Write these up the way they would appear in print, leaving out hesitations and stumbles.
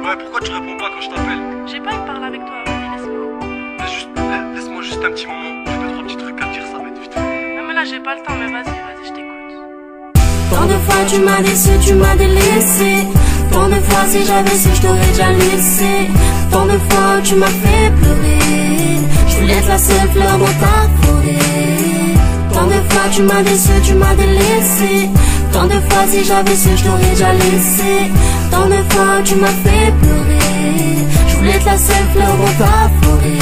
Ouais, pourquoi tu réponds pas quand je t'appelle? J'ai pas envie de parler avec toi, vas-y, laisse-moi. Laisse-moi juste un petit moment. J'ai deux, trois petits trucs à te dire, ça va être vite fait. Non mais là j'ai pas le temps, mais vas-y, je t'écoute. Tant de fois tu m'as déçu, tu m'as délaissé. Tant de fois si j'avais su, je t'aurais déjà laissé. Tant de fois tu m'as fait pleurer. Je voulais être la seule fleur dans ta forêt. Tant de fois tu m'as déçu, tu m'as délaissé. Tant de fois si j'avais su, je t'aurais déjà laissé. Tant de fois tu m'as fait pleurer. Je voulais être la seule fleur dans ta forêt.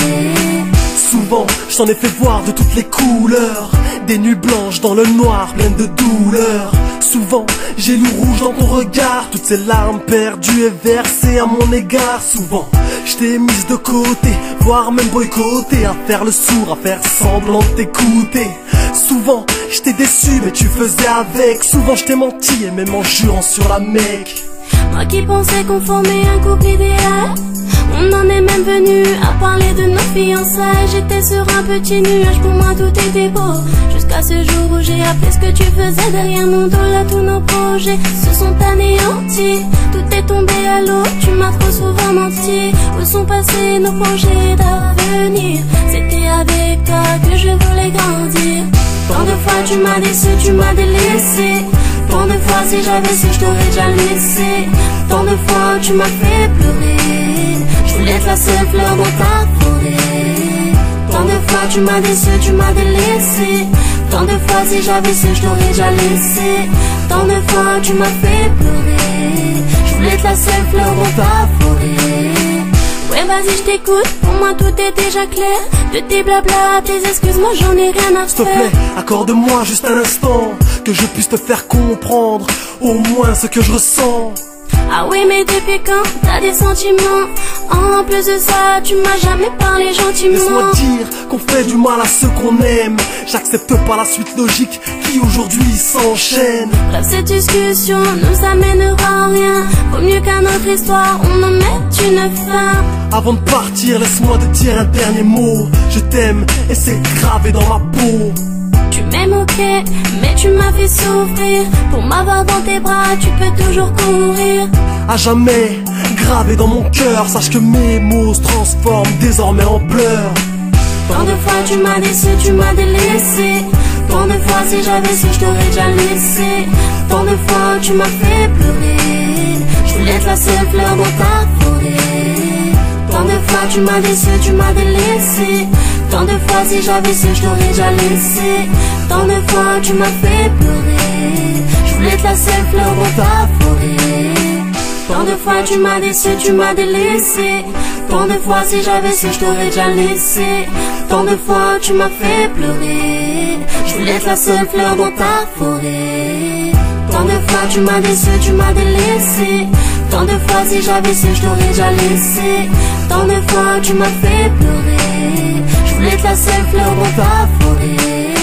Souvent, je t'en ai fait voir de toutes les couleurs. Des nuits blanches dans le noir, pleines de douleur. Souvent, j'ai lu rouge dans ton regard. Toutes ces larmes perdues et versées à mon égard. Souvent, je t'ai mise de côté, voire même boycotté. À faire le sourd, à faire semblant de t'écouter. Souvent, je t'ai déçu mais tu faisais avec. Souvent, je t'ai menti et même en jurant sur la Mecque. Moi qui pensais qu'on formait un couple idéal, on en est même venu à parler de nos fiançailles. J'étais sur un petit nuage, pour moi tout était beau. Jusqu'à ce jour où j'ai appris ce que tu faisais derrière mon dos. Là tous nos projets se sont anéantis. Tout est tombé à l'eau, tu m'as trop souvent menti. Où sont passés nos projets d'avenir? C'était avec toi que je voulais grandir. Tant de fois tu m'as déçu, tu m'as délaissé. Tant de fois si j'avais su, je t'aurais déjà laissé. Tant de fois tu m'as fait pleurer. Je voulais être la seule fleur dans ta forêt. Tant de fois tu m'as déçu, tu m'as délaissé. Tant de fois si j'avais su, je t'aurais déjà laissé. Tant de fois tu m'as fait pleurer. Je voulais être la seule fleur dans ta forêt. Ouais vas-y je t'écoute, pour moi tout est déjà clair. De tes blabla, tes excuses, moi j'en ai rien à faire. S'il te plaît, accorde-moi juste un instant, que je puisse te faire comprendre au moins ce que je ressens. Ah oui mais depuis quand t'as des sentiments? En plus de ça tu m'as jamais parlé gentiment. Laisse-moi dire qu'on fait du mal à ceux qu'on aime. J'accepte pas la suite logique qui aujourd'hui s'enchaîne. Bref cette discussion nous amènera à rien. Vaut mieux qu'à notre histoire on en mette une fin. Avant de partir laisse-moi te dire un dernier mot. Je t'aime et c'est gravé dans ma peau. Tu m'aimes ok, mais tu m'as fait souffrir. Pour m'avoir dans tes bras, tu peux toujours courir. À jamais, gravé dans mon cœur. Sache que mes mots se transforment désormais en pleurs. Tant de fois tu m'as déçu, tu m'as délaissé. Tant de fois si j'avais su, je t'aurais déjà laissé. Tant de fois tu m'as fait pleurer. Je voulais être la seule fleur dans ta forêt. Tant de fois tu m'as déçu, tu m'as délaissé. Tant de fois si j'avais su, je t'aurais déjà laissé. Tant de fois tu m'as fait pleurer. Je voulais être la seule fleur dans ta forêt. Tant de fois tu m'as déçu, tu m'as délaissé. Tant de fois si j'avais su, je t'aurais déjà laissé. Tant de fois tu m'as fait pleurer. Je voulais être la seule fleur dans ta forêt. Tant de fois tu m'as déçu, tu m'as délaissé. Tant de fois si j'avais su, je t'aurais déjà laissé. Tant de fois tu m'as fait pleurer. Je voulais être la seule fleur dans ta forêt.